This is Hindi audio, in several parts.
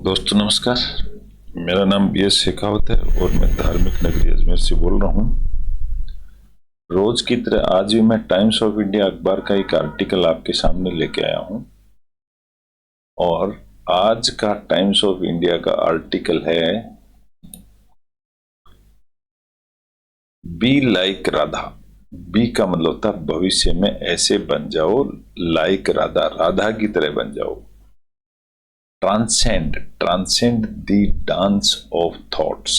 दोस्तों नमस्कार। मेरा नाम बी एस शेखावत है और मैं धार्मिक नगरी अजमेर से बोल रहा हूँ। रोज की तरह आज भी मैं टाइम्स ऑफ इंडिया अखबार का एक आर्टिकल आपके सामने लेके आया हूँ और आज का टाइम्स ऑफ इंडिया का आर्टिकल है बी लाइक राधा। बी का मतलब होता है भविष्य में ऐसे बन जाओ, लाइक राधा, राधा की तरह बन जाओ। Transcend the dance of thoughts.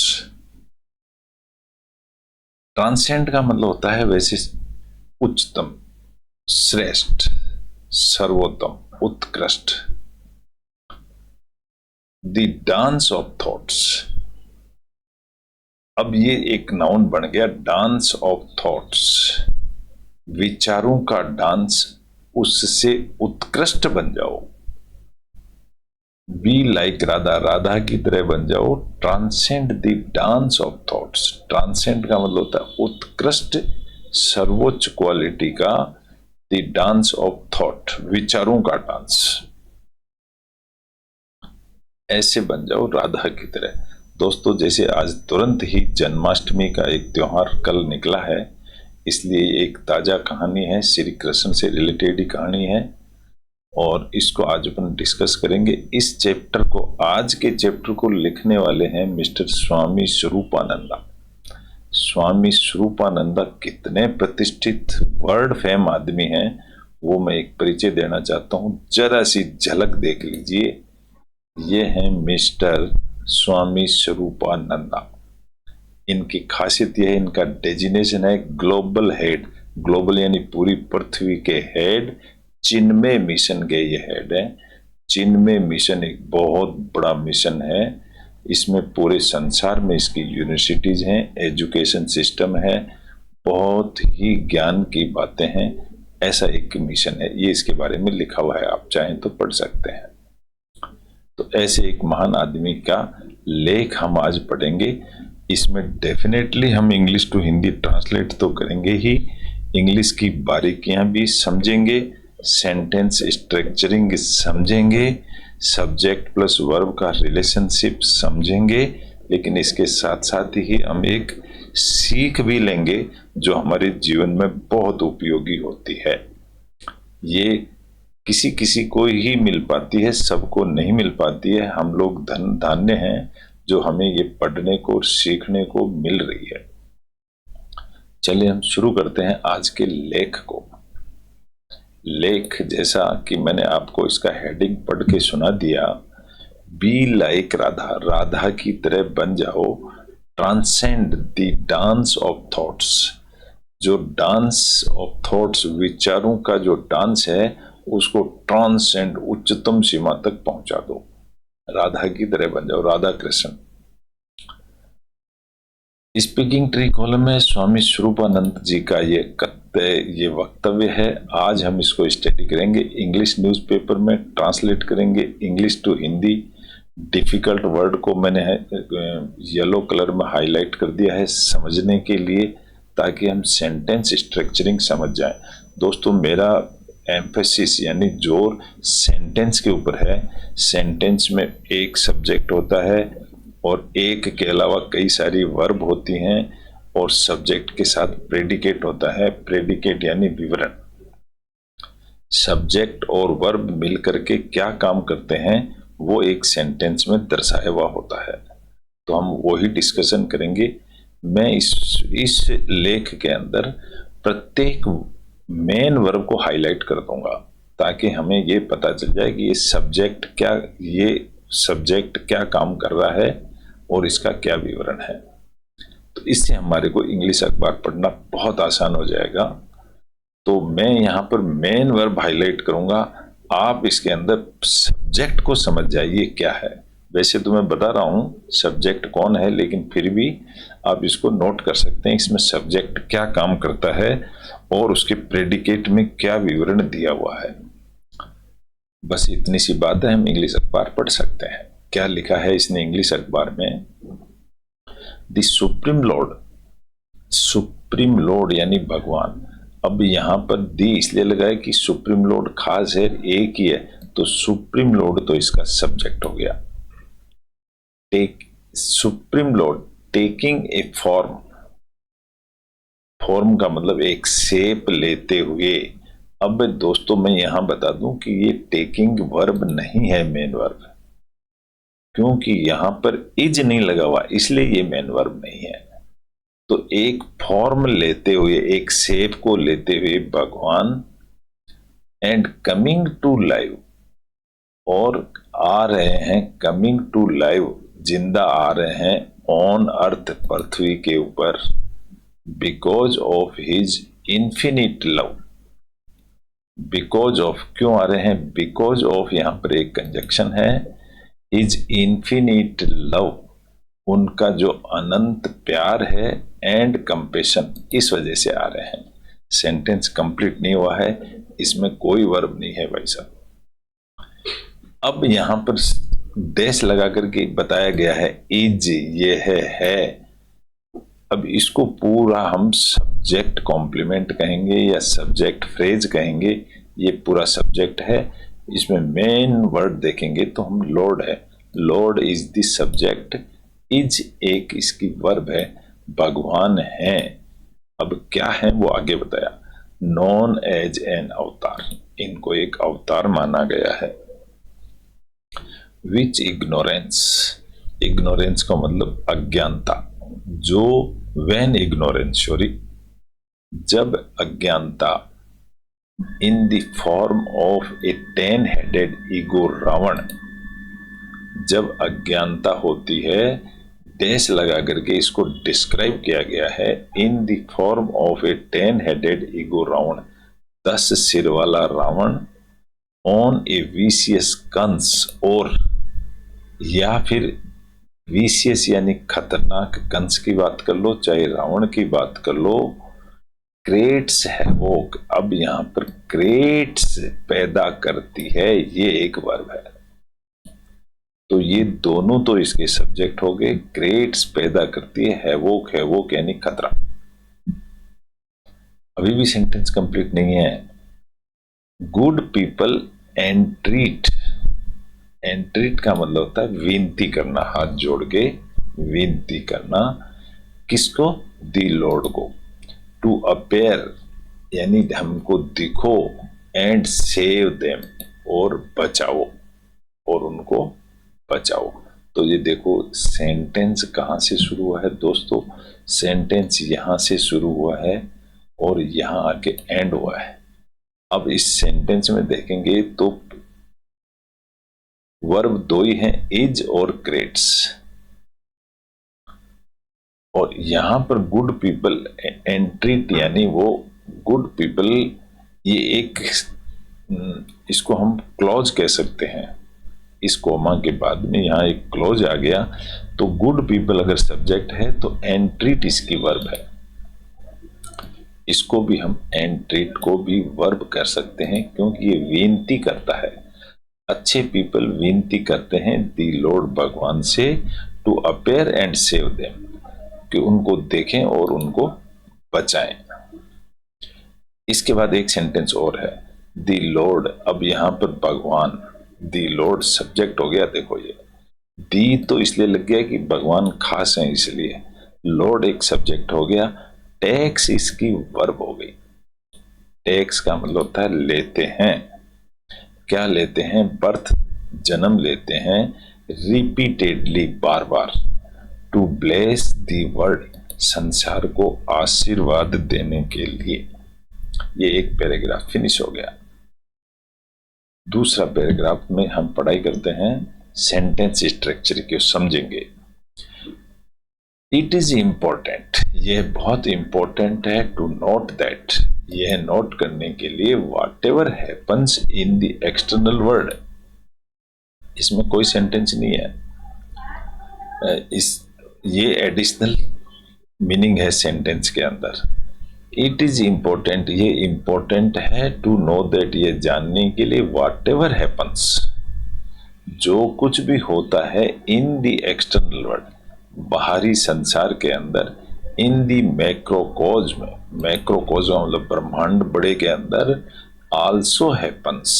Transcend का मतलब होता है वैसे उच्चतम, श्रेष्ठ, सर्वोत्तम, उत्कृष्ट। द डांस ऑफ थॉट्स, अब ये एक नाउन बन गया, डांस ऑफ थॉट्स, विचारों का डांस, उससे उत्कृष्ट बन जाओ। बी लाइक राधा, राधा की तरह बन जाओ। Transcend the dance of thoughts, transcend का मतलब होता है उत्कृष्ट, सर्वोच्च क्वालिटी का, द डांस ऑफ थॉट, विचारों का डांस, ऐसे बन जाओ राधा की तरह। दोस्तों जैसे आज तुरंत ही जन्माष्टमी का एक त्योहार कल निकला है, इसलिए एक ताजा कहानी है, श्री कृष्ण से रिलेटेड ही कहानी है और इसको आज अपन डिस्कस करेंगे। इस चैप्टर को, आज के चैप्टर को लिखने वाले हैं मिस्टर स्वामी स्वरूपानंदा। स्वामी स्वरूपानंदा कितने प्रतिष्ठित वर्ल्ड फेम आदमी हैं वो मैं एक परिचय देना चाहता हूं, जरा सी झलक देख लीजिए। ये हैं मिस्टर स्वामी स्वरूपानंदा। इनकी खासियत यह है, इनका डेजिनेशन है ग्लोबल हेड। ग्लोबल यानी पूरी पृथ्वी के हेड। चिन्मय मिशन के ये हेड है। चिन्मय मिशन एक बहुत बड़ा मिशन है। इसमें पूरे संसार में इसकी यूनिवर्सिटीज हैं, एजुकेशन सिस्टम है, बहुत ही ज्ञान की बातें हैं। ऐसा एक मिशन है, ये इसके बारे में लिखा हुआ है, आप चाहें तो पढ़ सकते हैं। तो ऐसे एक महान आदमी का लेख हम आज पढ़ेंगे। इसमें डेफिनेटली हम इंग्लिश टू हिंदी ट्रांसलेट तो करेंगे ही, इंग्लिश की बारीकियां भी समझेंगे, सेंटेंस स्ट्रक्चरिंग समझेंगे, सब्जेक्ट प्लस वर्ब का रिलेशनशिप समझेंगे, लेकिन इसके साथ साथ ही हम एक सीख भी लेंगे जो हमारे जीवन में बहुत उपयोगी होती है। ये किसी किसी को ही मिल पाती है, सबको नहीं मिल पाती है। हम लोग धन्य हैं जो हमें ये पढ़ने को और सीखने को मिल रही है। चलिए हम शुरू करते हैं आज के लेख को। लेख जैसा कि मैंने आपको इसका हेडिंग पढ़ के सुना दिया, बी लाइक राधा, राधा की तरह बन जाओ। Transcend the dance of thoughts, जो डांस ऑफ थॉट्स, विचारों का जो डांस है उसको ट्रांसेंड, उच्चतम सीमा तक पहुंचा दो। राधा की तरह बन जाओ, Radha Krishna. Speaking tree column में स्वामी स्वरूपानंद जी का ये वक्तव्य है। आज हम इसको स्टडी करेंगे, इंग्लिश न्यूज़पेपर में ट्रांसलेट करेंगे English to Hindi. Difficult word को मैंने येलो कलर में हाईलाइट कर दिया है समझने के लिए, ताकि हम सेंटेंस स्ट्रक्चरिंग समझ जाएं। दोस्तों मेरा एम्फेसिस यानी जोर सेंटेंस के ऊपर है। सेंटेंस में एक सब्जेक्ट होता है और एक के अलावा कई सारी वर्ब होती हैं और सब्जेक्ट के साथ प्रेडिकेट होता है। प्रेडिकेट यानी विवरण। सब्जेक्ट और वर्ब मिलकर के क्या काम करते हैं वो एक सेंटेंस में दर्शाया हुआ होता है, तो हम वही डिस्कशन करेंगे। मैं इस लेख के अंदर प्रत्येक मेन वर्ब को हाईलाइट कर दूंगा ताकि हमें ये पता चल जाए कि ये सब्जेक्ट क्या काम कर रहा है और इसका क्या विवरण है। तो इससे हमारे को इंग्लिश अखबार पढ़ना बहुत आसान हो जाएगा। तो मैं यहाँ पर मेन वर्ब हाईलाइट करूंगा, आप इसके अंदर सब्जेक्ट को समझ जाइए क्या है। वैसे तो मैं बता रहा हूँ सब्जेक्ट कौन है, लेकिन फिर भी आप इसको नोट कर सकते हैं, इसमें सब्जेक्ट क्या काम करता है और उसके प्रेडिकेट में क्या विवरण दिया हुआ है। बस इतनी सी बात है, हम इंग्लिश अखबार पढ़ सकते हैं। क्या लिखा है इसने इंग्लिश अखबार में? The supreme Lord, supreme Lord यानी भगवान। अब यहां पर दी इसलिए लगाए कि सुप्रीम लॉर्ड खास है, एक ही है, तो सुप्रीम लॉर्ड तो इसका सब्जेक्ट हो गया। Take supreme Lord taking a form, form का मतलब एक शेप लेते हुए। अब दोस्तों मैं यहां बता दूं कि ये टेकिंग वर्ब नहीं है, मेन वर्ब, क्योंकि यहां पर इज नहीं लगा हुआ, इसलिए ये मेन वर्ब नहीं है। तो एक फॉर्म लेते हुए, एक शेप को लेते हुए भगवान, एंड कमिंग टू लाइव, और आ रहे हैं, कमिंग टू लाइव, जिंदा आ रहे हैं, ऑन अर्थ, पृथ्वी के ऊपर, because of his infinite love. Because of क्यों आ रहे हैं? बिकॉज ऑफ यहां पर एक कंजक्शन है, हिज इन्फिनिट लव, उनका जो अनंत प्यार है, एंड कंपेशन, इस वजह से आ रहे हैं। सेंटेंस कंप्लीट नहीं हुआ है, इसमें कोई वर्ब नहीं है भाई साहब। अब यहां पर डैश लगा करके बताया गया है इज, ये है। अब इसको पूरा हम सब्जेक्ट कॉम्प्लीमेंट कहेंगे या सब्जेक्ट फ्रेज कहेंगे। ये पूरा सब्जेक्ट है, इसमें मेन वर्ड देखेंगे तो हम लॉर्ड है, Lord is the subject, is एक इसकी वर्ब है, भगवान है। अब क्या है वो आगे बताया, नॉन एज एन अवतार, इनको एक अवतार माना गया है। विच इग्नोरेंस, इग्नोरेंस का मतलब अज्ञानता, जो व्हेन इग्नोरेंस, सॉरी, जब अज्ञानता, in the form of a 10-headed ego Ravana, जब अज्ञानता होती है, डैश लगा करके इसको डिस्क्राइब किया गया है, in the form of a 10-headed ego Ravana, 10 सिर वाला Ravana, on a vicious Kansa, और या फिर विशियस यानी खतरनाक, कंस की बात कर लो चाहे रावण की बात कर लो, क्रिएट्स हैवोक, अब यहां पर क्रिएट्स पैदा करती है, ये एक वर्ब है। तो ये दोनों तो इसके सब्जेक्ट हो गए, क्रिएट्स पैदा करती है, हैवोक, हैवोक यानी खतरा। अभी भी सेंटेंस कंप्लीट नहीं है। गुड पीपल एंट्रीट, एंट्रीट का मतलब होता है विनती करना, हाथ जोड़ के विनती करना, किसको? दी लॉर्ड को। टू अपेयर यानी हमको दिखो, एंड सेव देम, और बचाओ, और उनको बचाओ। तो ये देखो सेंटेंस कहां से शुरू हुआ है दोस्तों, सेंटेंस यहां से शुरू हुआ है और यहां आके एंड हुआ है। अब इस सेंटेंस में देखेंगे तो वर्ब दो ही हैं, इज और क्रिएट्स, और यहां पर गुड पीपल एंट्रीट यानी वो गुड पीपल, ये एक, इसको हम क्लॉज कह सकते हैं। इस कोमा के बाद में यहां एक क्लॉज आ गया, तो गुड पीपल अगर सब्जेक्ट है तो एंट्रीट इसकी वर्ब है। इसको भी हम एंट्रीट को भी वर्ब कर सकते हैं, क्योंकि ये विनती करता है। अच्छे पीपल विनती करते हैं दी लॉर्ड, भगवान से, to appear and save them, कि उनको देखें और उनको बचाएं। इसके बाद एक सेंटेंस और है, दी लॉर्ड, अब यहां पर भगवान, दी लॉर्ड सब्जेक्ट हो गया। देखो ये दी तो इसलिए लग गया कि भगवान खास हैं इसलिए, लॉर्ड एक सब्जेक्ट हो गया, टेक्स इसकी वर्ब हो गई। टेक्स का मतलब होता है लेते हैं। क्या लेते हैं? बर्थ, जन्म लेते हैं, रिपीटेडली, बार बार, टू ब्लेस दी वर्ल्ड, संसार को आशीर्वाद देने के लिए। ये एक पैराग्राफ फिनिश हो गया। दूसरा पैराग्राफ में हम पढ़ाई करते हैं सेंटेंस स्ट्रक्चर को समझेंगे। इट इज इंपॉर्टेंट, यह बहुत इंपॉर्टेंट है, टू नोट दैट, यह नोट करने के लिए, what ever happens in the external world, इसमें कोई सेंटेंस नहीं है, ये एडिशनल मीनिंग है सेंटेंस के अंदर। इट इज इंपॉर्टेंट, ये इंपॉर्टेंट है, टू नो दैट, ये जानने के लिए, व्हाट एवर हैपन्स, जो कुछ भी होता है, इन द एक्सटर्नल वर्ल्ड, बाहरी संसार के अंदर, इन दी मैक्रोकॉस्म, मैक्रोकॉस्म मतलब ब्रह्मांड बड़े के अंदर, आल्सो हैपन्स।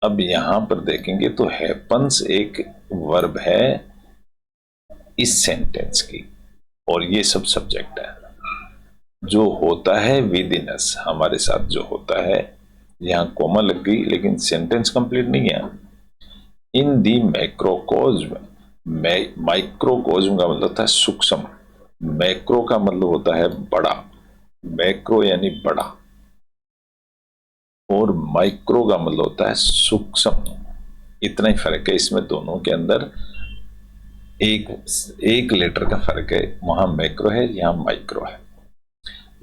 अब यहां पर देखेंगे तो हैपन्स एक वर्ब है, इस सेंटेंस की, और ये सब सब्जेक्ट है। जो होता है विद इन अस, हमारे साथ जो होता है, यहाँ कोमा लग गई लेकिन सेंटेंस कंप्लीट नहीं है। इन दी मैक्रोकोज्म, माइक्रोकोज्म का मतलब था सूक्ष्म, मैक्रो का मतलब होता है बड़ा, मैक्रो यानी बड़ा, और माइक्रो का मतलब होता है सूक्ष्म। इतना ही फर्क है इसमें, दोनों के अंदर एक लेटर का फर्क है। वहां मैक्रो है, यहाँ माइक्रो है।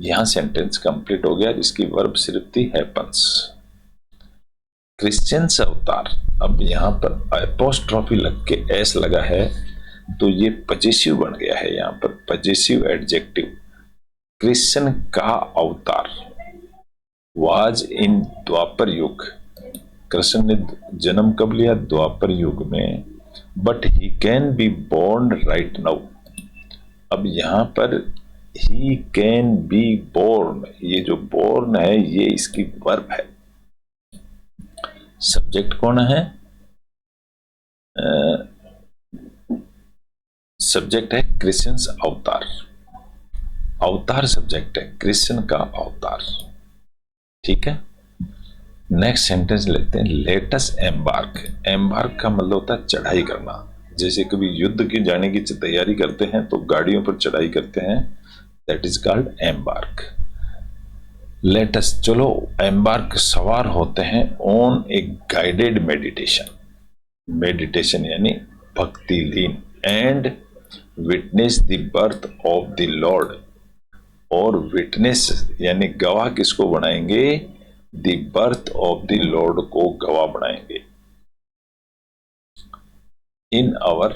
यहां सेंटेंस कंप्लीट हो गया, जिसकी वर्ब सिर्फ थी हैपन्स। क्रिश्चियंस अवतार, अब यहां पर एपोस्ट्रोफी लग के एस लगा है, तो ये पजेसिव बन गया है। यहां पर पजेसिव एडजेक्टिव। क्रिश्चियन का अवतार वाज इन द्वापर युग। कृष्ण ने जन्म कब लिया? द्वापर युग में। But he can be born right now. अब यहां पर ही कैन बी बोर्न, ये जो बोर्न है ये इसकी वर्ब है। सब्जेक्ट कौन है? सब्जेक्ट है क्रिश्चियंस अवतार, अवतार सब्जेक्ट है, क्रिश्चियन का अवतार। ठीक है, नेक्स्ट सेंटेंस लेते हैं। Latus embark. एम्बार्क का मतलब होता है चढ़ाई करना। जैसे कभी युद्ध की जाने की तैयारी करते हैं तो गाड़ियों पर चढ़ाई करते हैं, that is called embark. Let's, चलो एम्बार्क, सवार होते हैं on a guided meditation. Meditation यानी भक्ति लीन। And witness the birth of the lord, और विटनेस यानी गवाह किसको बनाएंगे? The birth of the lord को गवाह बनाएंगे। इन आवर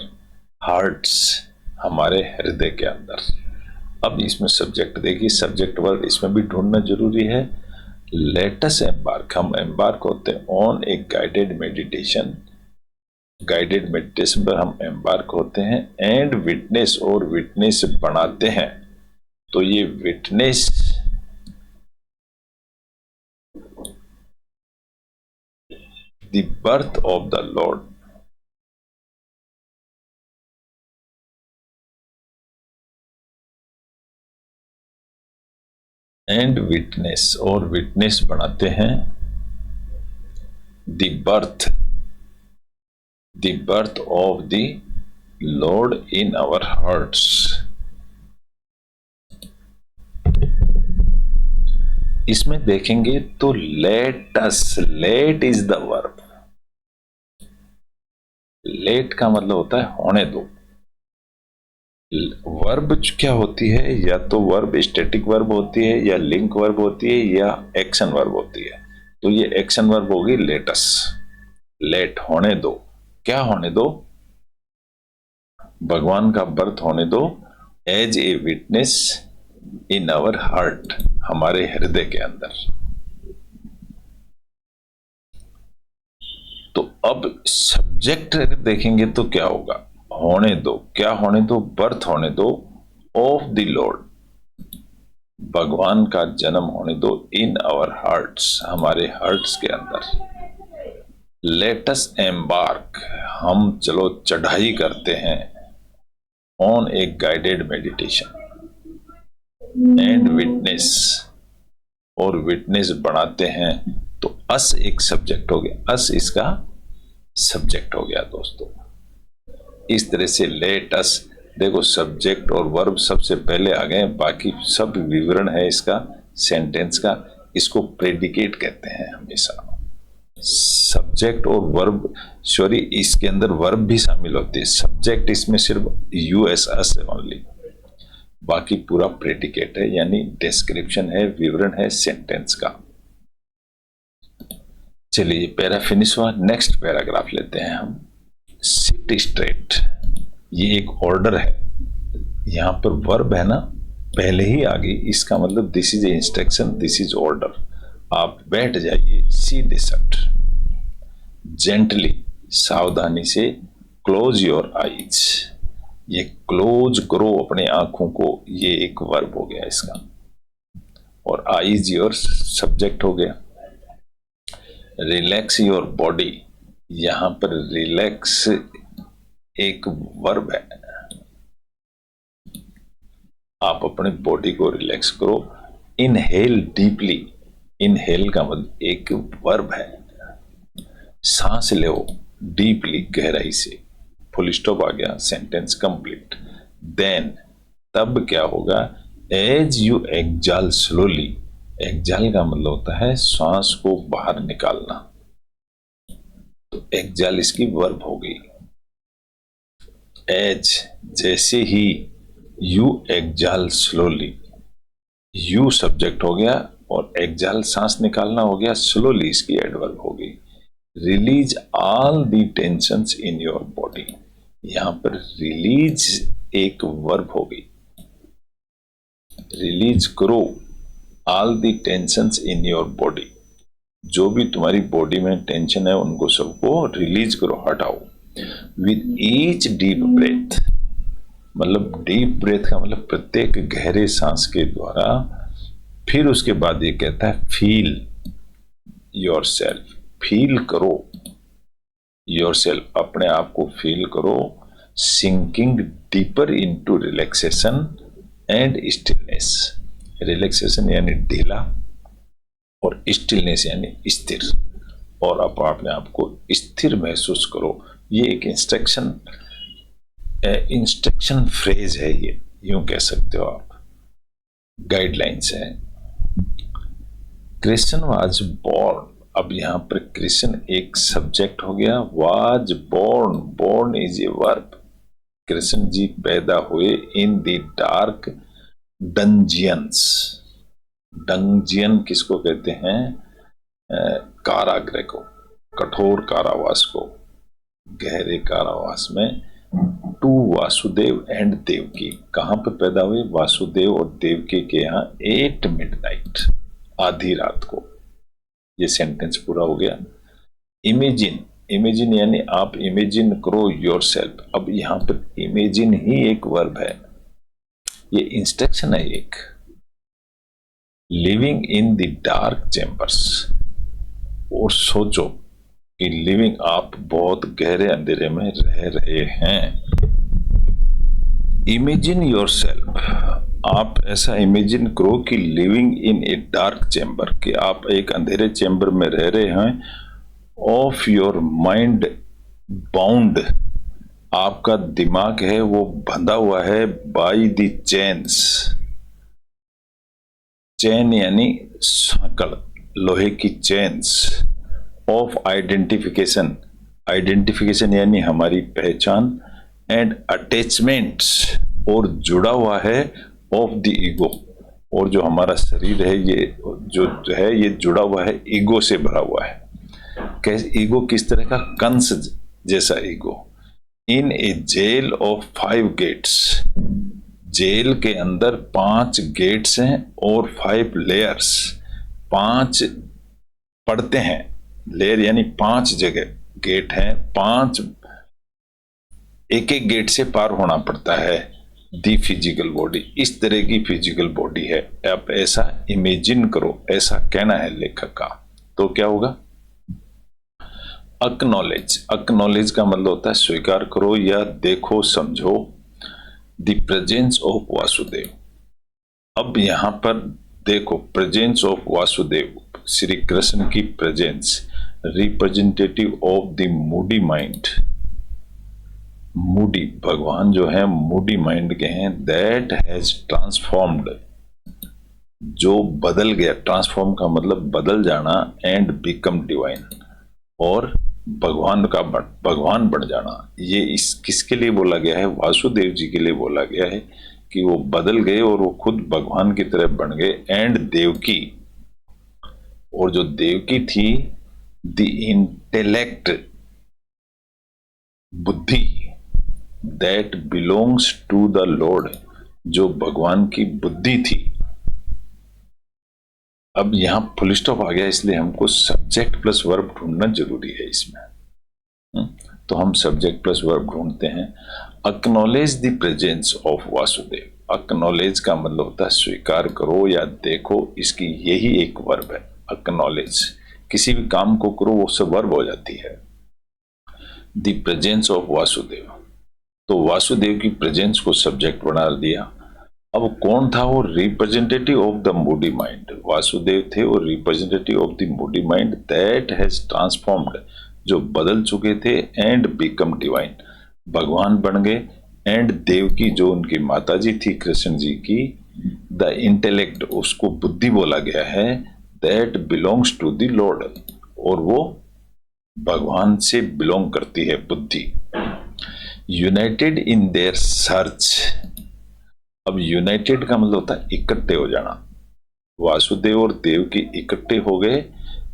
हार्ट्स, हमारे हृदय के अंदर। अब इसमें सब्जेक्ट देखिए, सब्जेक्ट वर्ड इसमें भी ढूंढना जरूरी है। लेटस एम्बार्क, हम एम्बार्क होते हैं on a guided meditation, guided meditation पर हम एम्बार्क होते हैं। एंड विटनेस, और विटनेस बनाते हैं। तो ये witness the birth of the lord, and witness, और विटनेस बनाते हैं the birth of the lord in our hearts. इसमें देखेंगे तो let us, let is the verb. Let का मतलब होता है होने दो। वर्ब क्या होती है? या तो वर्ब स्टैटिक वर्ब होती है, या लिंक वर्ब होती है, या एक्शन वर्ब होती है। तो ये एक्शन वर्ब होगी लेटस। लेट, होने दो। क्या होने दो? भगवान का बर्थ होने दो, as a witness in our heart, हमारे हृदय के अंदर। तो अब सब्जेक्ट देखेंगे तो क्या होगा? होने दो, क्या होने दो? बर्थ होने दो ऑफ द लॉर्ड, भगवान का जन्म होने दो, इन आवर हार्ट्स, हमारे हार्ट्स के अंदर। लेटस एम्बार्क, हम चलो चढ़ाई करते हैं, on a guided meditation. And witness, और विटनेस बनाते हैं। तो अस एक सब्जेक्ट हो गया, अस इसका सब्जेक्ट हो गया दोस्तों। इस तरह से लेट अस, देखो सब्जेक्ट और वर्ब सबसे पहले आ गए, बाकी सब विवरण है इसका, सेंटेंस का। इसको प्रेडिकेट कहते हैं हमेशा। सब्जेक्ट और वर्ब, सॉरी इसके अंदर वर्ब भी शामिल होती है। सब्जेक्ट इसमें सिर्फ यूएस अस है ओनली, बाकी पूरा प्रेडिकेट है, यानी डिस्क्रिप्शन है, विवरण है सेंटेंस का। चलिए पैरा फिनिश हुआ, नेक्स्ट पैराग्राफ लेते हैं हम। सिट स्ट्रेट, ये एक ऑर्डर है। यहां पर वर्ब है ना, पहले ही आ गई, इसका मतलब this is a instruction, this is order. आप बैठ जाइए सीधे सट। जेंटली, सावधानी से। क्लोज योर आईज, ये क्लोज करो अपने आंखों को, ये एक वर्ब हो गया इसका। और आईज योर सब्जेक्ट हो गया। रिलैक्स योर बॉडी, यहां पर रिलैक्स एक वर्ब है। आप अपने बॉडी को रिलैक्स करो। इनहेल डीपली, इनहेल का मतलब एक वर्ब है, सांस लो डीपली, गहराई से, फुल स्टॉप आ गया, सेंटेंस कंप्लीट। देन तब क्या होगा, एज यू एक्सहाल स्लोली, एक्सहाल का मतलब होता है सांस को बाहर निकालना, तो एक्सहाल इसकी वर्ब हो गई। एज जैसे ही, यू एक्सहाल स्लोली, यू सब्जेक्ट हो गया और एक्सहाल सांस निकालना हो गया, स्लोली इसकी एडवर्ब हो गई। Release all the tensions in your body, यहां पर रिलीज एक वर्ब हो गई। रिलीज करो all the tensions in your body, जो भी तुम्हारी बॉडी में टेंशन है उनको सबको रिलीज करो, हटाओ। विद ईच डीप ब्रेथ, मतलब डीप ब्रेथ का मतलब प्रत्येक गहरे सांस के द्वारा। फिर उसके बाद ये कहता है फील योर सेल्फ, फील करो योर सेल्फ, अपने आप को फील करो, sinking deeper into relaxation and stillness. Relaxation यानी ढीला और स्टिलनेस यानी स्थिर, और आप अपने आप को स्थिर महसूस करो। ये एक इंस्ट्रक्शन फ्रेज है, ये यूं कह सकते हो आप, गाइडलाइंस है। कृष्ण वाज बोर्न, अब यहां पर कृष्ण एक सब्जेक्ट हो गया, was born, born is a verb. Krishna ji पैदा हुए in the dark dungeons, dungeon किसको कहते हैं, कारागृह को, कठोर कारावास को, गहरे कारावास में। टू वासुदेव एंड देवकी, कहां पर पैदा हुए, वासुदेव और देवकी के यहाँ, 8 मिडनाइट, आधी रात को। ये सेंटेंस पूरा हो गया। इमेजिन, इमेजिन यानी आप इमेजिन करो योरसेल्फ, अब यहां पर इमेजिन ही एक वर्ब है, ये इंस्ट्रक्शन है एक। Living in the dark chambers, और सोचो कि लिविंग, आप बहुत गहरे अंधेरे में रह रहे हैं। इमेजिन योरसेल्फ, आप ऐसा इमेजिन करो कि living in a dark chamber, कि आप एक अंधेरे चैम्बर में रह रहे हैं। ऑफ योर माइंड बाउंड, आपका दिमाग है वो बंधा हुआ है, बाई द चेन्स, चैन यानी सांकड़, लोहे की चेन्स। ऑफ आइडेंटिफिकेशन, आइडेंटिफिकेशन यानी हमारी पहचान। एंड अटैचमेंट्स, और जुड़ा हुआ है, ऑफ द ईगो, और जो हमारा शरीर है ये जो है ये जुड़ा हुआ है, ईगो से भरा हुआ है। कैसे ईगो, किस तरह का, कंस जैसा ego. In a jail of 5 gates, jail के अंदर 5 गेट्स हैं और 5 लेयर्स, 5 पड़ते हैं, लेयर यानी 5 जगह गेट हैं, 5, एक एक गेट से पार होना पड़ता है। दी फिजिकल बॉडी, इस तरह की फिजिकल बॉडी है। आप ऐसा इमेजिन करो, ऐसा कहना है लेखक का। तो क्या होगा, अक्नॉलेज, अक्नॉलेज का मतलब होता है स्वीकार करो या देखो समझो। द प्रेजेंस ऑफ वासुदेव, अब यहां पर देखो, प्रेजेंस ऑफ वासुदेव, श्री कृष्ण की presence, representative of the Moody mind. Moody, भगवान जो है मूडी माइंड के हैं। दैट हैज ट्रांसफॉर्म्ड, जो बदल गया, ट्रांसफॉर्म का मतलब बदल जाना, एंड बिकम डिवाइन, और भगवान का भगवान बन जाना। ये इस किसके लिए बोला गया है, वासुदेव जी के लिए बोला गया है कि वो बदल गए और वो खुद भगवान की तरह बन गए। एंड देवकी, और जो देवकी थी, द इंटेलेक्ट, बुद्धि, that belongs to the lord, जो भगवान की बुद्धि थी। अब यहां फुल स्टॉप आ गया, इसलिए हमको सब्जेक्ट प्लस वर्ब ढूंढना जरूरी है इसमें। तो हम सब्जेक्ट प्लस वर्ब ढूंढते हैं। Acknowledge the presence of Vasudev, acknowledge का मतलब होता है स्वीकार करो या देखो, इसकी यही एक वर्ब है। अक्नॉलेज, किसी भी काम को करो वो सब वर्ब हो जाती है। द प्रेजेंस ऑफ वासुदेव, तो वासुदेव की प्रेजेंस को सब्जेक्ट बना दिया। अब कौन था वो? Representative of the Moody mind. Vasudev थे वो representative of the Moody mind that has transformed, जो बदल चुके थे, एंड बिकम डिवाइन, भगवान बन गए। एंड देवकी जो उनकी माताजी थी कृष्ण जी की, द इंटेलेक्ट, उसको बुद्धि बोला गया है, that belongs to the lord, और वो भगवान से बिलोंग करती है बुद्धि। United in their search. अब यूनाइटेड का मतलब होता है इकट्ठे हो जाना। वासुदेव और देवकी इकट्ठे हो गए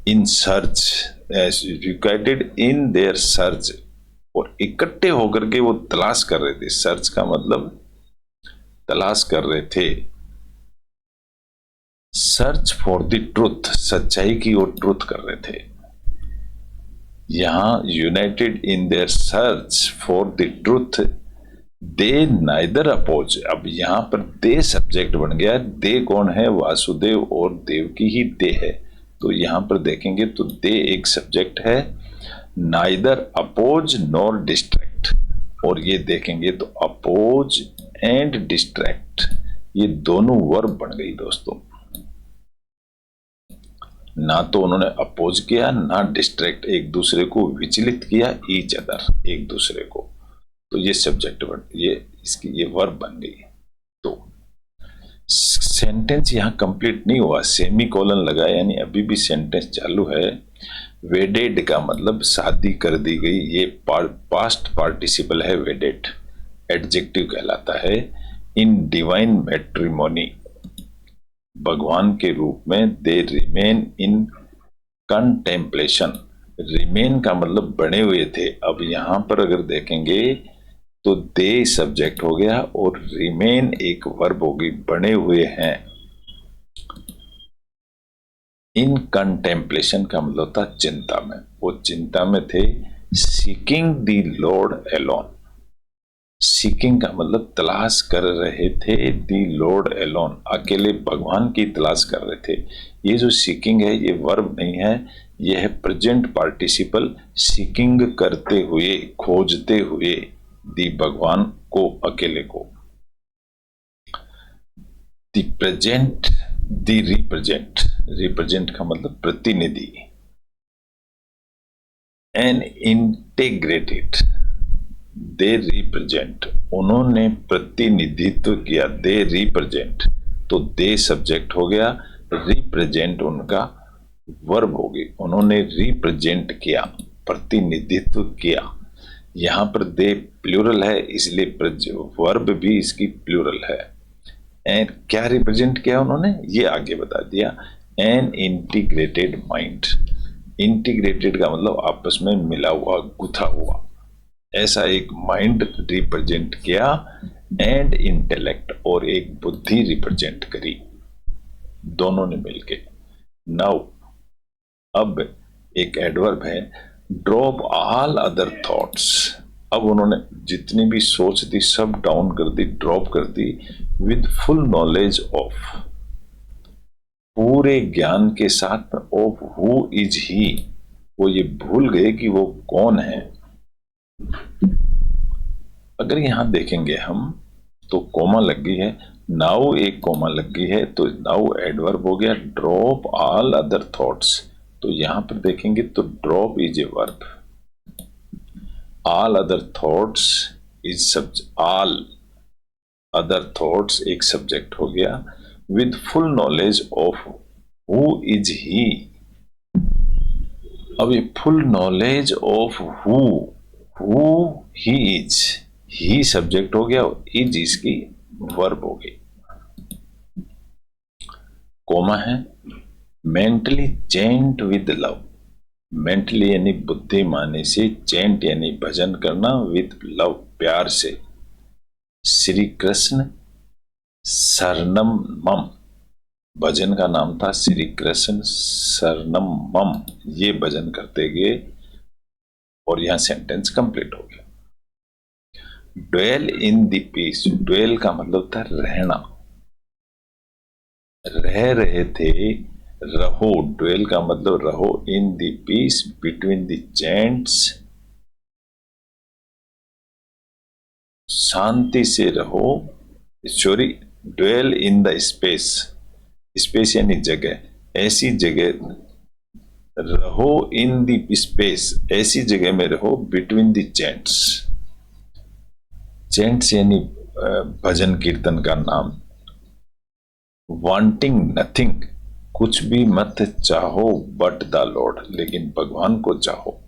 in search, United in their search, और इकट्ठे होकर के वो तलाश कर रहे थे। सर्च का मतलब तलाश कर रहे थे। सर्च फॉर द ट्रुथ, सच्चाई की ओर ट्रुथ कर रहे थे। यहां united in their search for the truth, they neither oppose. अब यहां पर दे सब्जेक्ट बन गया। दे कौन है? वासुदेव और देवकी ही दे है। तो यहां पर देखेंगे तो दे एक सब्जेक्ट है, नाइदर अपोज नॉर डिस्ट्रैक्ट। और ये देखेंगे तो अपोज एंड डिस्ट्रैक्ट, ये दोनों वर्ब बन गई दोस्तों। ना तो उन्होंने अपोज किया ना डिस्ट्रैक्ट, एक दूसरे को विचलित किया, ईच अदर, एक दूसरे को। तो ये सब्जेक्ट बन, ये इसकी ये वर्ब बन गई। तो सेंटेंस यहां कंप्लीट नहीं हुआ, सेमी कॉलन लगा, यानी अभी भी सेंटेंस चालू है। वेडेड का मतलब शादी कर दी गई, ये पास्ट पार्टिसिपल है वेडेड, एडजेक्टिव कहलाता है। इन डिवाइन मैट्रिमोनी, भगवान के रूप में। They remain in contemplation, remain का मतलब बने हुए थे। अब यहां पर अगर देखेंगे तो दे सब्जेक्ट हो गया और रिमेन एक वर्ब होगी, बने हुए हैं। इन कंटेम्पलेशन का मतलब था चिंता में, वो चिंता में थे। Seeking the lord alone, seeking का मतलब तलाश कर रहे थे, दी लॉर्ड एलोन, अकेले भगवान की तलाश कर रहे थे। ये जो सीकिंग है ये वर्ब नहीं है, ये है प्रेजेंट पार्टिसिपल, सीकिंग करते हुए, खोजते हुए, दी भगवान को, अकेले को। The present, the represent, represent का मतलब प्रतिनिधि। एन इंटीग्रेटेड, दे रिप्रेजेंट, उन्होंने प्रतिनिधित्व किया, दे रिप्रेजेंट। तो दे सब्जेक्ट हो गया, रिप्रेजेंट उनका वर्ब होगी, उन्होंने रिप्रेजेंट किया, प्रतिनिधित्व किया। यहां पर दे प्लूरल है, इसलिए वर्ब भी इसकी प्लूरल है। एंड क्या रिप्रेजेंट किया उन्होंने, ये आगे बता दिया। एन इंटीग्रेटेड माइंड, इंटीग्रेटेड का मतलब आपस में मिला हुआ, गुथा हुआ, ऐसा एक माइंड रिप्रेजेंट किया। एंड इंटेलेक्ट, और एक बुद्धि रिप्रेजेंट करी, दोनों ने मिलके। नाउ अब एक एडवर्ब है, ड्रॉप ऑल अदर थॉट्स। अब उन्होंने जितनी भी सोच थी सब डाउन कर दी, ड्रॉप कर दी, विद फुल नॉलेज ऑफ, पूरे ज्ञान के साथ, ऑफ हु इज ही, वो ये भूल गए कि वो कौन है। अगर यहां देखेंगे हम तो कोमा लग गई है, नाउ एक कोमा लग गई है, तो नाउ एडवर्ब हो गया, ड्रॉप ऑल अदर थॉट्स। तो यहां पर देखेंगे तो drop is a verb, all other thoughts is subject, all other thoughts एक सब्जेक्ट हो गया, with full knowledge of who is he. अब ये full knowledge of who he is, he subject हो गया, इज इसकी वर्ब हो गई। कोमा है, मेंटली चेंट विद लव, मेंटली यानी बुद्धिमानी से, चेंट यानी भजन करना, विद लव प्यार से। श्री कृष्ण शरणम मम, भजन का नाम था श्री कृष्ण शरणम मम, ये भजन करते गए। और यहां सेंटेंस कंप्लीट हो गया। Dwell in the peace, dwell का मतलब था रहना, रह रहे थे, रहो, ड्वेल का मतलब रहो, in the peace between the chants, शांति से रहो, sorry, dwell in the space, space यानी जगह, ऐसी जगह रहो, इन द स्पेस ऐसी जगह में रहो, बिटवीन द चैंट्स, चैंट्स यानी भजन कीर्तन का नाम, वांटिंग नथिंग, कुछ भी मत चाहो, बट द लॉर्ड, लेकिन भगवान को चाहो,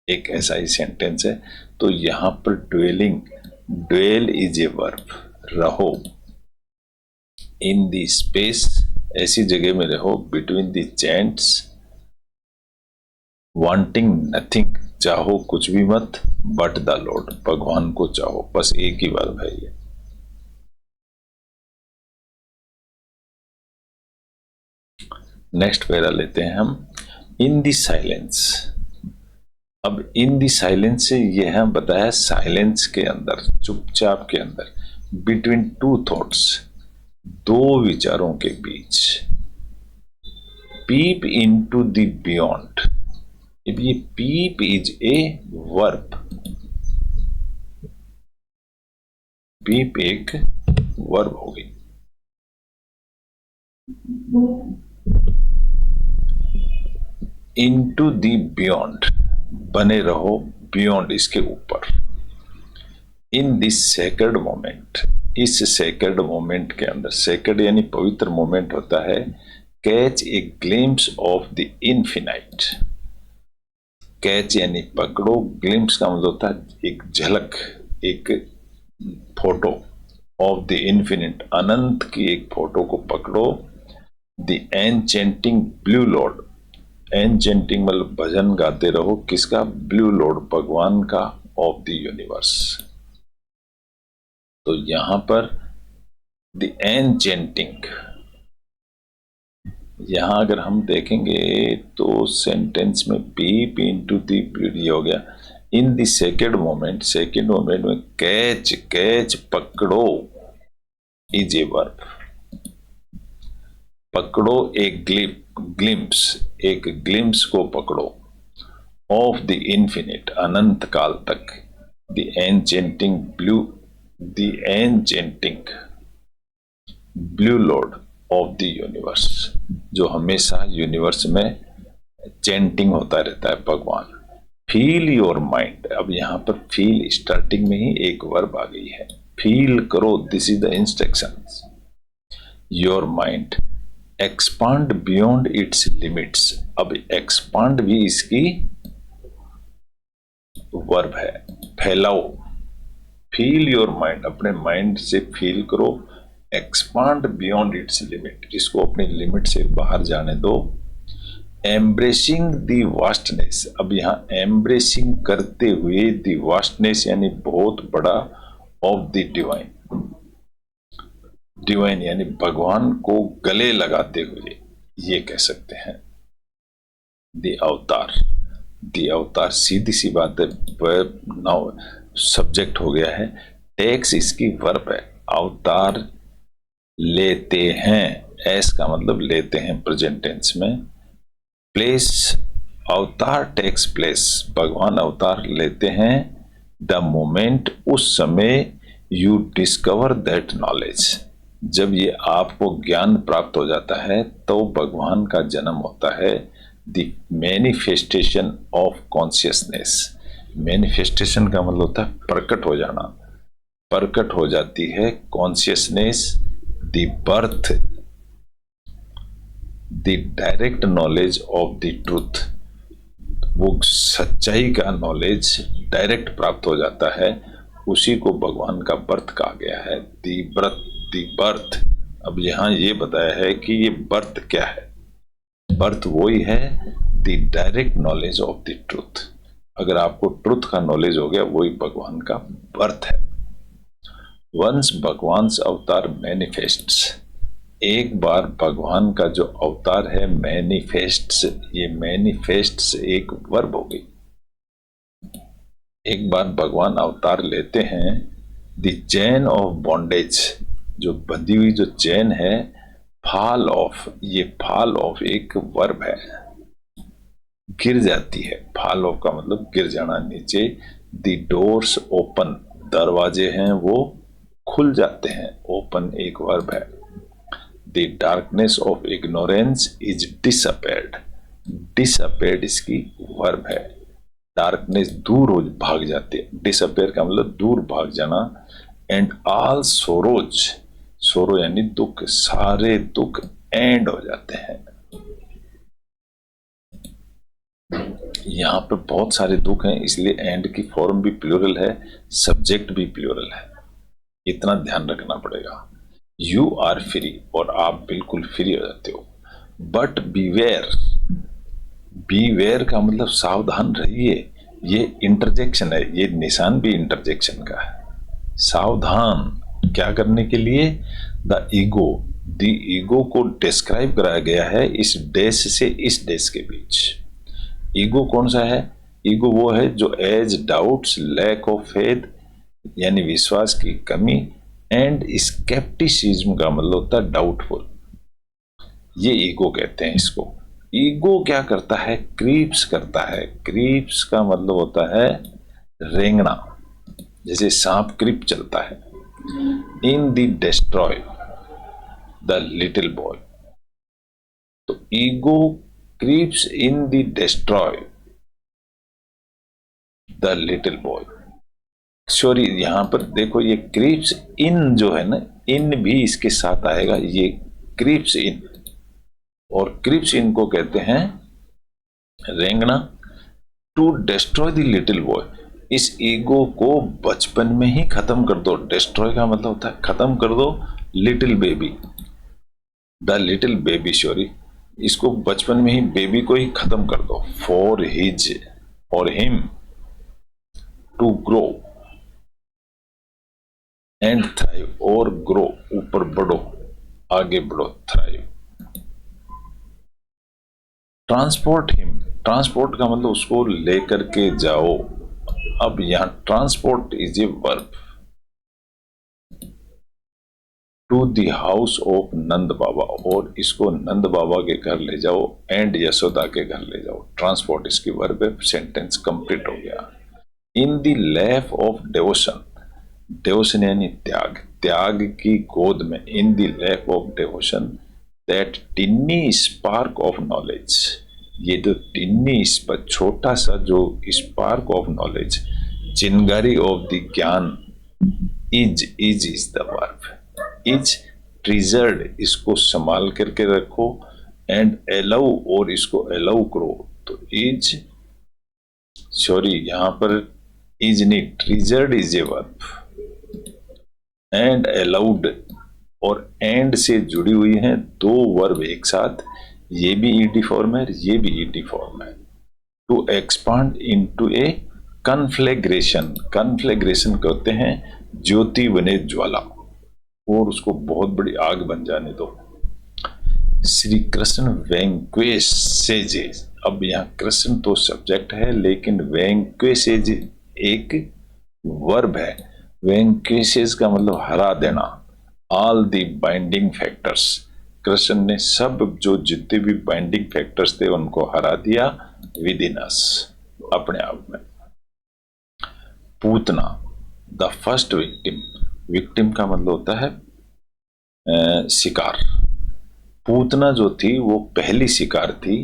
एक ऐसा ही सेंटेंस है। तो यहां पर dwelling, dwell is a verb, रहो, इन द स्पेस ऐसी जगह में रहो, between the chants, wanting nothing, चाहो कुछ भी मत, बट द लॉर्ड, भगवान को चाहो, बस एक ही वर्ब है ये। नेक्स्ट पैरा लेते हैं हम, इन द साइलेंस। अब इन द साइलेंस से यह है बताया, साइलेंस के अंदर, चुपचाप के अंदर, बिटवीन टू थॉट्स, दो विचारों के बीच, पीप इनटू द बियॉन्ड। अब ये पीप इज ए वर्ब, पीप एक वर्ब हो गई। इनटू द बियॉन्ड, बने रहो बियॉन्ड, इसके ऊपर। इन दिस सेक्रेड मोमेंट, इस सेक्रेड मोमेंट के अंदर, सेक्रेड यानी पवित्र मोमेंट होता है, catch a glimpse of the infinite, catch यानी पकड़ो, ग्लिम्स का मतलब होता है एक झलक, एक फोटो, ऑफ द इनफिनिट, अनंत की एक फोटो को पकड़ो। The enchanting blue Lord, enchanting मतलब भजन गाते रहो, किसका? ब्लू लॉर्ड, भगवान का, ऑफ द यूनिवर्स। तो यहां पर द एनचेंटिंग, यहां अगर हम देखेंगे तो सेंटेंस में पीप इनटू दी हो गया। In the second moment, second moment में कैच, कैच पकड़ो इज ए वर्ब, पकड़ो एक ग्लिम्स, एक ग्लिम्स को पकड़ो, ऑफ द इन्फिनिट, अनंत काल तक, the enchanting blue, the enchanting blue lord of the universe, जो हमेशा यूनिवर्स में चेंटिंग होता रहता है भगवान। फील योर माइंड, अब यहां पर फील स्टार्टिंग में ही एक वर्ब आ गई है, फील करो, this is the instructions. Your mind expand beyond it's limits, अब एक्सपांड भी इसकी वर्ब है, फैलाओ। फील योर माइंड, अपने माइंड से फील करो, एक्सपांड बियॉन्ड इट्स लिमिट, इसको अपनी लिमिट से बाहर जाने दो। एम्ब्रेसिंग दी वास्टनेस, अब यहां एम्ब्रेसिंग करते हुए, दी वास्टनेस यानी बहुत बड़ा, ऑफ द डिवाइन, डिवाइन यानी भगवान को गले लगाते हुए, ये कह सकते हैं। दी अवतार, दी अवतार सीधी सी बात है, नाउ सब्जेक्ट हो गया है, टेक्स इसकी वर्ब है, अवतार लेते हैं, एस का मतलब लेते हैं प्रेजेंट टेंस में। प्लेस, अवतार टेक्स प्लेस, भगवान अवतार लेते हैं। द मोमेंट, उस समय, यू डिस्कवर दैट नॉलेज, जब ये आपको ज्ञान प्राप्त हो जाता है तो भगवान का जन्म होता है। The manifestation of consciousness, manifestation का मतलब होता है प्रकट हो जाना, प्रकट हो जाती है consciousness. The birth, the direct knowledge of the truth, वो सच्चाई का नॉलेज डायरेक्ट प्राप्त हो जाता है, उसी को भगवान का बर्थ कहा गया है। दी बर्थ, अब यहां ये बताया है कि ये बर्थ क्या है, बर्थ वही है, the direct knowledge of the truth, अगर आपको ट्रूथ का नॉलेज हो गया वही भगवान का बर्थ है। वंस भगवान्स अवतार मैनिफेस्ट्स, एक बार भगवान का जो अवतार है मैनिफेस्ट्स, ये मैनिफेस्ट्स एक वर्ब हो गई, एक बार भगवान अवतार लेते हैं। द चेन ऑफ बॉन्डेज, जो बंधी हुई जो चेन है, फॉल ऑफ, ये फॉल ऑफ एक वर्ब है, गिर जाती है, फॉल ऑफ का मतलब गिर जाना नीचे। द डोर्स ओपन, दरवाजे हैं वो खुल जाते हैं, ओपन एक वर्ब है। The darkness of ignorance is disappeared, disappeared इसकी वर्ब है। डार्कनेस दूर हो भाग जाती है, डिसअपेयर का मतलब दूर भाग जाना। एंड ऑल सोरोज, सोरो यानी दुख, सारे दुख एंड हो जाते हैं। यहां पे बहुत सारे दुख हैं, इसलिए एंड की फॉर्म भी प्लूरल है, सब्जेक्ट भी प्लूरल है, इतना ध्यान रखना पड़ेगा। यू आर फ्री, और आप बिल्कुल फ्री हो जाते हो। बट बीवेयर, बीवेयर का मतलब सावधान रहिए, ये इंटरजेक्शन है, ये निशान भी इंटरजेक्शन का है। सावधान क्या करने के लिए? द ईगो, द ईगो को डिस्क्राइब कराया गया है इस डैश से इस डैश के बीच। ईगो कौन सा है? ईगो वो है जो as doubts, lack of faith यानी विश्वास की कमी, एंड स्केप्टिसिज्म का मतलब होता है डाउटफुल, ये ईगो कहते हैं इसको। ईगो क्या करता है? क्रीप्स करता है। क्रीप्स का मतलब होता है रेंगना, जैसे सांप क्रीप चलता है। In the destroy the little boy, तो ego creeps in the destroy the little boy. Sorry, यहां पर देखो ये क्रीप्स इन जो है ना, इन भी इसके साथ आएगा, ये क्रीप्स इन, और क्रीप्स इन को कहते हैं रेंगना। To destroy the little boy, इस ईगो को बचपन में ही खत्म कर दो। डिस्ट्रॉय का मतलब होता है खत्म कर दो। Little baby, the little baby, sorry, इसको बचपन में ही, बेबी को ही खत्म कर दो। For his or him to grow and thrive, और ग्रो ऊपर बढ़ो, आगे बढ़ो, थ्राइव। ट्रांसपोर्ट हिम, ट्रांसपोर्ट का मतलब उसको लेकर के जाओ। अब यहां transport is a verb. To the house of Nand Baba, और इसको नंद बाबा के घर ले जाओ, एंड यशोदा के घर ले जाओ। ट्रांसपोर्ट इसकी वर्ब है, सेंटेंस कंप्लीट हो गया। In the lap of devotion, devotion यानी त्याग, त्याग की गोद में। In the lap of devotion that Tinni spark of knowledge, ये जो टिन्नी, छोटा सा जो स्पार्क ऑफ नॉलेज, चिंगारी ऑफ द ज्ञान, is the verb. Is triggered, इसको संभाल करके रखो, एंड अलाउ, और इसको अलाउ करो। तो इज, सॉरी यहां पर इज नहीं, treasured is a verb, and allowed और एंड से जुड़ी हुई हैं दो वर्ब एक साथ, ये भी ईडी फॉर्म है, ये भी ईडी फॉर्म है। टू एक्सपांड इनटू ए कन्फ्लेग्रेशन, कन्फ्लेग्रेशन कहते हैं ज्योति बने ज्वाला, और उसको बहुत बड़ी आग बन जाने दो। श्री कृष्ण वैंक्वेशेज, अब यहाँ कृष्ण तो सब्जेक्ट है, लेकिन वैंक्वेशेज एक वर्ब है। वैंक्वेशेज का मतलब हरा देना। All the binding factors, Krishna ने सब जो जितने भी बाइंडिंग फैक्टर्स थे उनको हरा दिया विद इन अस, अपने आप में। Putana, the first victim, victim का मतलब होता है शिकार। पूतना जो थी वो पहली शिकार थी।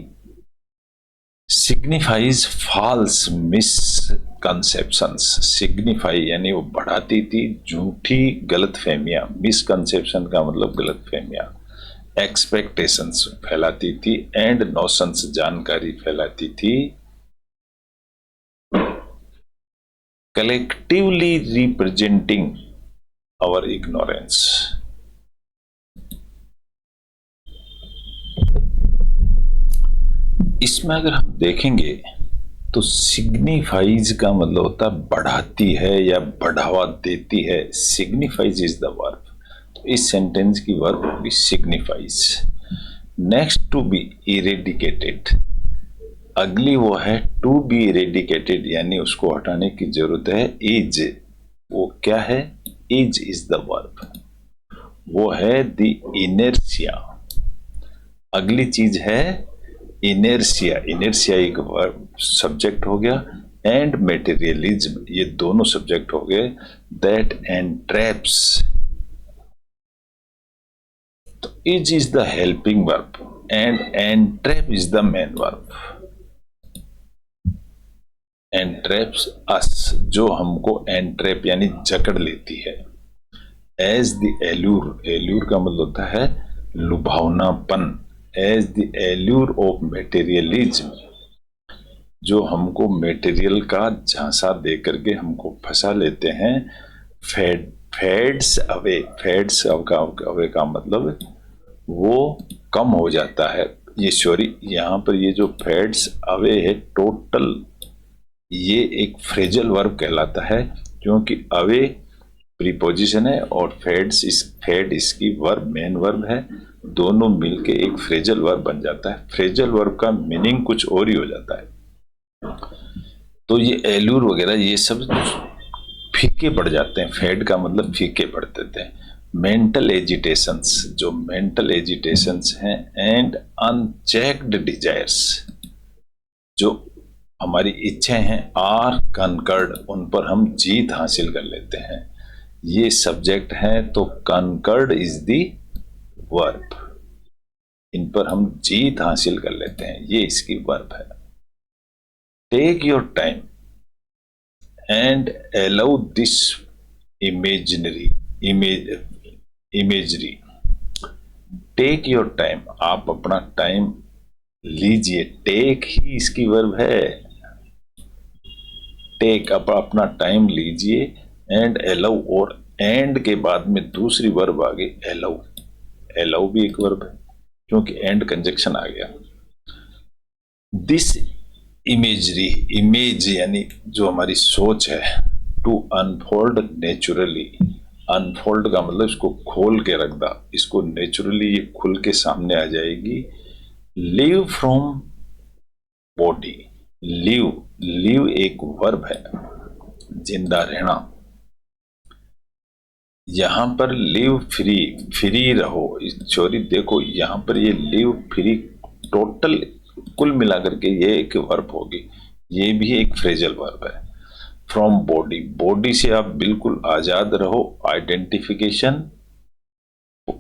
सिग्निफाइज फॉल्स मिसकंसेप्शंस, सिग्निफाई यानी वो बढ़ाती थी झूठी गलतफहमियां, मिसकंसेप्शन का मतलब गलतफहमियां। एक्सपेक्टेशंस फैलाती थी, एंड नोशंस जानकारी फैलाती थी। कलेक्टिवली रिप्रेजेंटिंग आवर इग्नोरेंस, इसमें अगर हम देखेंगे तो सिग्निफाइज का मतलब होता है बढ़ाती है या बढ़ावा देती है। सिग्निफाइज इज द वर्ब, तो इस सेंटेंस की वर्ब होगी signifies. Next, to be eradicated, अगली वो है टू बी इरेडिकेटेड, यानी उसको हटाने की जरूरत है। इज, वो क्या है? इज द वर्ब, वो है द इनर्शिया। अगली चीज है इनर्शिया, इनर्शिया एक वर्ब सब्जेक्ट हो गया, एंड मेटेरियलिज्म, ये दोनों सब्जेक्ट हो गए। दैट एंड ट्रैप्स तो is is the helping verb and entrap is the main verb. Entraps us, जो हमको एंट्रैप यानी जकड़ लेती है। एज द एल्यूर, एल्यूर का मतलब होता है लुभावनापन। As the allure of materialism, जो हमको मेटेरियल का झांसा दे करके हमको फंसा लेते हैं। फेड्स अवे, फेड्स अवे का मतलब वो कम हो जाता है। ये सॉरी, यहाँ पर ये जो फेड्स अवे है टोटल, ये एक फ्रेजल वर्ब कहलाता है, क्योंकि अवे प्रीपोजिशन है और फेड इसकी वर्ब, मेन वर्ब है। दोनों मिलके एक फ्रेजल वर्ब बन जाता है। फ्रेजल वर्ब का मीनिंग कुछ और ही हो जाता है। तो ये एल्यूर वगैरह ये सब फीके पड़ जाते हैं। फेड का मतलब फीके पड़ देते हैं। मेंटल एजिटेशंस, जो मेंटल एजिटेशंस हैं, एंड अनचेक्ड डिजायर्स, जो हमारी इच्छाएं हैं, आर कनकर्ड, उन पर हम जीत हासिल कर लेते हैं। ये सब्जेक्ट है तो कनकर्ड इज द वर्ब, इन पर हम जीत हासिल कर लेते हैं, ये इसकी वर्ब है। Take your time and allow this imagery. Take your time, आप अपना टाइम लीजिए। टेक ही इसकी वर्ब है। टेक, आप अपना टाइम लीजिए। एंड अलाउ, और एंड के बाद में दूसरी वर्ब आ गई अलाउ। अलाउ भी एक वर्ब है क्योंकि एंड कंजक्शन आ गया। दिस इमेजरी, इमेज यानी जो हमारी सोच है, टू अनफोल्ड नेचुरली। अनफोल्ड का मतलब इसको खोल के रख दा, इसको नेचुरली ये खुल के सामने आ जाएगी। Live from body, live, live एक वर्ब है, जिंदा रहना। यहां पर लिव फ्री, फ्री रहो। सॉरी देखो, यहां पर ये लिव फ्री टोटल कुल मिलाकर के ये एक वर्ब होगी, ये भी एक फ्रेजल वर्ब है। फ्रॉम बॉडी, बॉडी से आप बिल्कुल आजाद रहो। आइडेंटिफिकेशन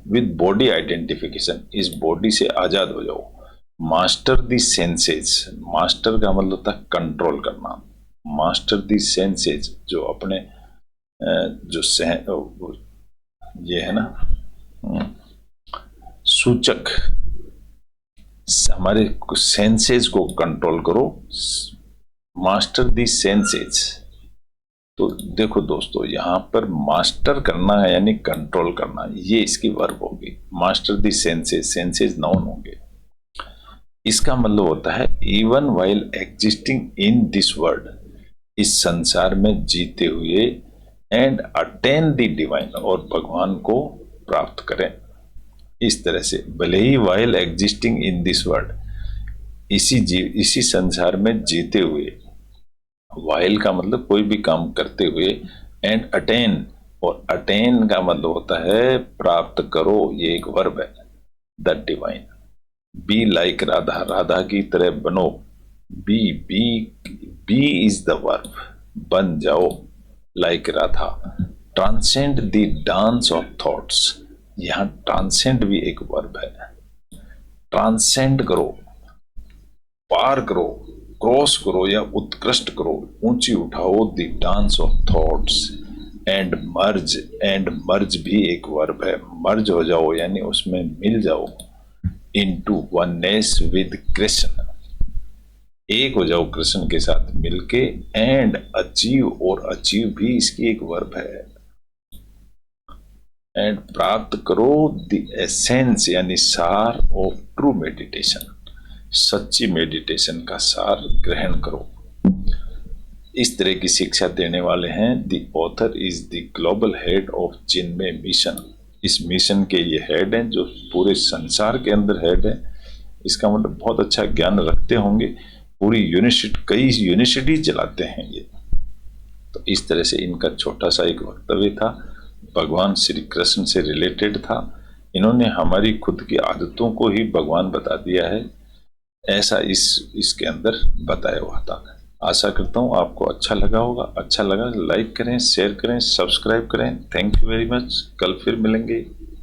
विद बॉडी, आइडेंटिफिकेशन, इस बॉडी से आजाद हो जाओ। मास्टर द सेंसेस, मास्टर का मतलब होता है कंट्रोल करना। मास्टर द सेंसेस, जो अपने जो ये है ना सूचक, हमारे सेंसेस को कंट्रोल करो। मास्टर दी सेंसेस, तो देखो दोस्तों, यहां पर मास्टर करना है यानी कंट्रोल करना, ये इसकी वर्ब होगी। मास्टर दी सेंसेस, सेंसेस नाउन होंगे। इसका मतलब होता है even while existing in this world, इस संसार में जीते हुए, एंड अटेन द डिवाइन, और भगवान को प्राप्त करें। इस तरह से, भले ही while existing in this world, इसी संसार में जीते हुए, वाइल का मतलब कोई भी काम करते हुए, एंड अटेन, और अटेन का मतलब होता है प्राप्त करो, ये एक वर्ब है, the divine. Be like Radha, Radha की तरह बनो। बी इज द वर्ब, बन जाओ like Radha. Transcend the dance of thoughts, यहां ट्रांसेंड भी एक वर्ब है। ट्रांसेंड करो, पार करो, क्रॉस करो या उत्कृष्ट करो, ऊंची उठाओ, the dance of thoughts. And merge भी एक वर्ब है। मर्ज हो जाओ यानी उसमें मिल जाओ। इनटू वननेस विद कृष्ण, एक हो जाओ कृष्ण के साथ मिलके। एंड अचीव, और अचीव भी इसकी एक वर्ब है। एंड प्राप्त करो द एसेंस यानी सार ऑफ ट्रू मेडिटेशन, सच्ची मेडिटेशन का सार ग्रहण करो। इस तरह की शिक्षा देने वाले हैं। The author is the global head of Chinmay mission, इस मिशन के ये हेड हैं जो पूरे संसार के अंदर हेड है। इसका मतलब बहुत अच्छा ज्ञान रखते होंगे, पूरी यूनिवर्सिटी, कई यूनिवर्सिटी चलाते हैं ये। तो इस तरह से इनका छोटा सा एक वक्तव्य था, भगवान श्री कृष्ण से रिलेटेड था। इन्होंने हमारी खुद की आदतों को ही भगवान बता दिया है, ऐसा इसके अंदर बताया हुआ था। आशा करता हूँ आपको अच्छा लगा होगा। अच्छा लगा लाइक करें, शेयर करें, सब्सक्राइब करें। Thank you very much. कल फिर मिलेंगे।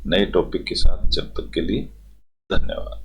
नए टॉपिक के साथ। जब तक के लिए धन्यवाद।